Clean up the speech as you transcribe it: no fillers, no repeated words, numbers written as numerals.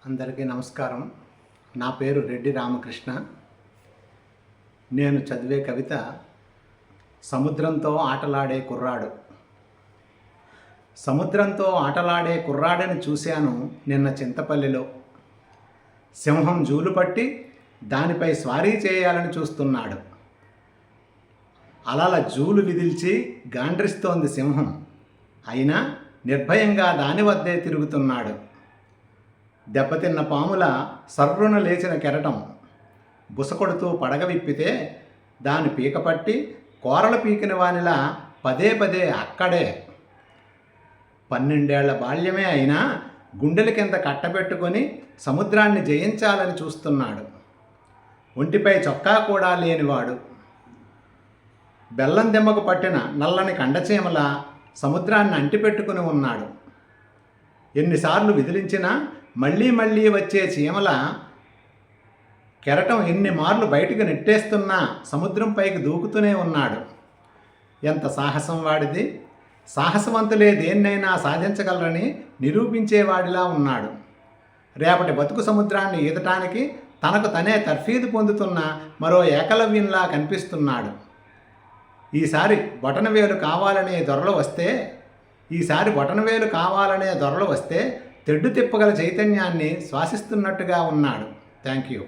అందరికీ నమస్కారం. నా పేరు రెడ్డి రామకృష్ణ. నేను చదివే కవిత సముద్రంతో ఆటలాడే కుర్రాడు. సముద్రంతో ఆటలాడే కుర్రాడని చూశాను నిన్న చింతపల్లిలో. సింహం జూలు పట్టి దానిపై స్వారీ చేయాలని చూస్తున్నాడు. అలల జూలు విదిల్చి గాండ్రిస్తోంది సింహం. అయినా నిర్భయంగా దాని వద్దే తిరుగుతున్నాడు. దెబ్బతిన్న పాముల సర్రున లేచిన కెరటం బుసకొడుతూ పడగ విప్పితే దాని పీకపట్టి కోరలు పీకిన వానిలా పదే పదే అక్కడే. 12 ఏళ్ల బాల్యమే అయినా గుండెల కింద కట్టబెట్టుకొని సముద్రాన్ని జయించాలని చూస్తున్నాడు. ఒంటిపై చొక్కా కూడా లేనివాడు. బెల్లం దెమ్మకు పట్టిన నల్లని కండచీమల సముద్రాన్ని అంటిపెట్టుకుని ఉన్నాడు. ఎన్నిసార్లు విదిలించినా మళ్ళీ మళ్ళీ వచ్చే చీమల కెరటం ఎన్ని మార్లు బయటకు నెట్టేస్తున్నా సముద్రం పైకి దూకుతూనే ఉన్నాడు. ఎంత సాహసం వాడిది! సాహసవంతులే దేన్నైనా సాధించగలరని నిరూపించేవాడిలా ఉన్నాడు. రేపటి బతుకు సముద్రాన్ని ఈదటానికి తనకు తనే తర్ఫీదు పొందుతున్న మరో ఏకలవ్యంలా కనిపిస్తున్నాడు. ఈసారి బొటనవేలు కావాలనే దొరలు వస్తే తెడ్డు తిప్పగల చైతన్యాన్ని శ్వాసిస్తున్నట్టుగా ఉన్నాడు. Thank you.